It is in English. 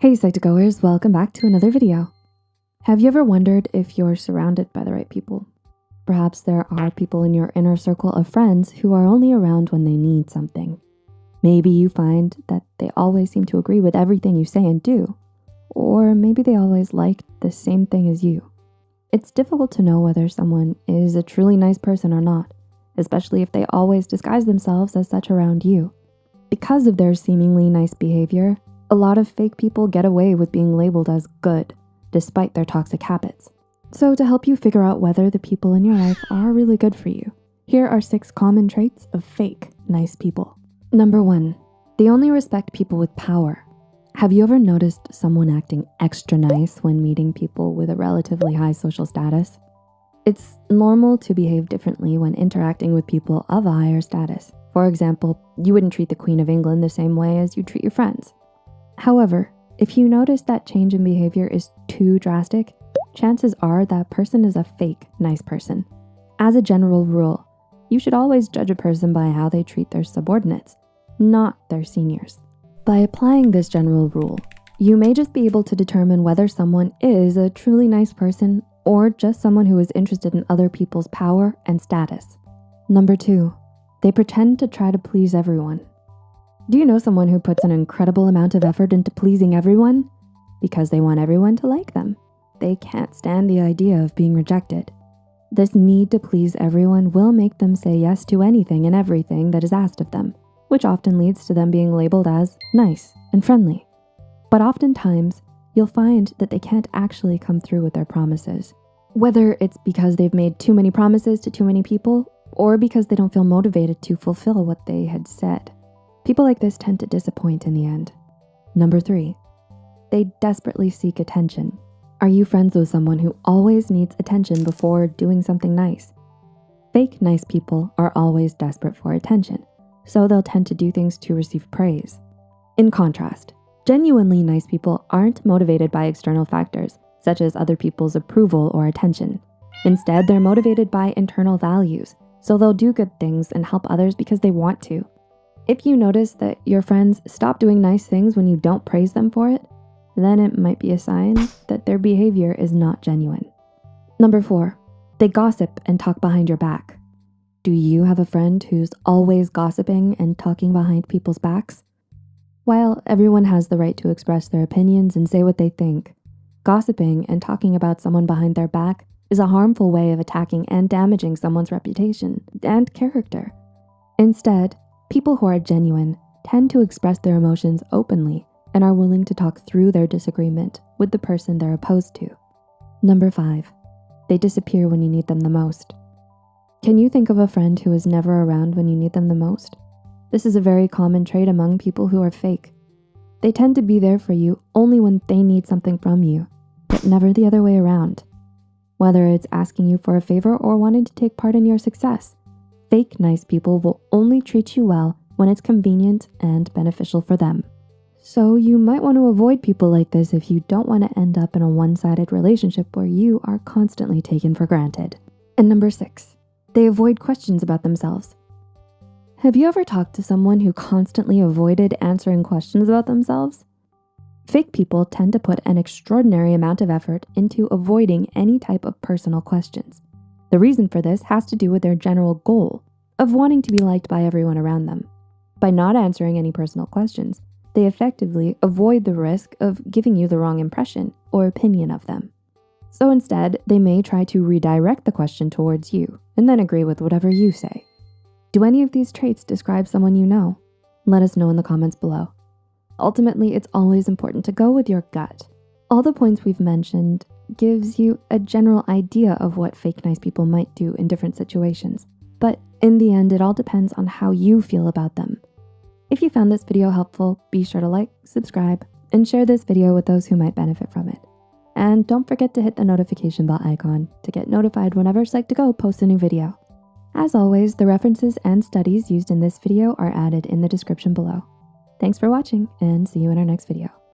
Hey Psych2Goers, welcome back to another video. Have you ever wondered if you're surrounded by the right people? Perhaps there are people in your inner circle of friends who are only around when they need something. Maybe you find that they always seem to agree with everything you say and do, or maybe they always like the same thing as you. It's difficult to know whether someone is a truly nice person or not, especially if they always disguise themselves as such around you. Because of their seemingly nice behavior, a lot of fake people get away with being labeled as good, despite their toxic habits. So to help you figure out whether the people in your life are really good for you, here are 6 common traits of fake nice people. Number 1, they only respect people with power. Have you ever noticed someone acting extra nice when meeting people with a relatively high social status? It's normal to behave differently when interacting with people of a higher status. For example, you wouldn't treat the Queen of England the same way as you treat your friends. However, if you notice that change in behavior is too drastic, chances are that person is a fake nice person. As a general rule, you should always judge a person by how they treat their subordinates, not their seniors. By applying this general rule, you may just be able to determine whether someone is a truly nice person or just someone who is interested in other people's power and status. Number 2, they pretend to try to please everyone. Do you know someone who puts an incredible amount of effort into pleasing everyone? Because they want everyone to like them. They can't stand the idea of being rejected. This need to please everyone will make them say yes to anything and everything that is asked of them, which often leads to them being labeled as nice and friendly. But oftentimes, you'll find that they can't actually come through with their promises. Whether it's because they've made too many promises to too many people, or because they don't feel motivated to fulfill what they had said. People like this tend to disappoint in the end. Number 3, they desperately seek attention. Are you friends with someone who always needs attention before doing something nice? Fake nice people are always desperate for attention, so they'll tend to do things to receive praise. In contrast, genuinely nice people aren't motivated by external factors, such as other people's approval or attention. Instead, they're motivated by internal values, so they'll do good things and help others because they want to. If you notice that your friends stop doing nice things when you don't praise them for it, then it might be a sign that their behavior is not genuine. Number 4, they gossip and talk behind your back. Do you have a friend who's always gossiping and talking behind people's backs? While everyone has the right to express their opinions and say what they think, gossiping and talking about someone behind their back is a harmful way of attacking and damaging someone's reputation and character. Instead, people who are genuine tend to express their emotions openly and are willing to talk through their disagreement with the person they're opposed to. Number 5, they disappear when you need them the most. Can you think of a friend who is never around when you need them the most? This is a very common trait among people who are fake. They tend to be there for you only when they need something from you, but never the other way around. Whether it's asking you for a favor or wanting to take part in your success, fake nice people will only treat you well when it's convenient and beneficial for them. So you might want to avoid people like this if you don't want to end up in a one-sided relationship where you are constantly taken for granted. And number 6, they avoid questions about themselves. Have you ever talked to someone who constantly avoided answering questions about themselves? Fake people tend to put an extraordinary amount of effort into avoiding any type of personal questions. The reason for this has to do with their general goal of wanting to be liked by everyone around them. By not answering any personal questions, they effectively avoid the risk of giving you the wrong impression or opinion of them. So instead, they may try to redirect the question towards you and then agree with whatever you say. Do any of these traits describe someone you know? Let us know in the comments below. Ultimately, it's always important to go with your gut. All the points we've mentioned gives you a general idea of what fake nice people might do in different situations. But in the end, it all depends on how you feel about them. If you found this video helpful, be sure to like, subscribe, and share this video with those who might benefit from it. And don't forget to hit the notification bell icon to get notified whenever Psych2Go posts a new video. As always, the references and studies used in this video are added in the description below. Thanks for watching and see you in our next video.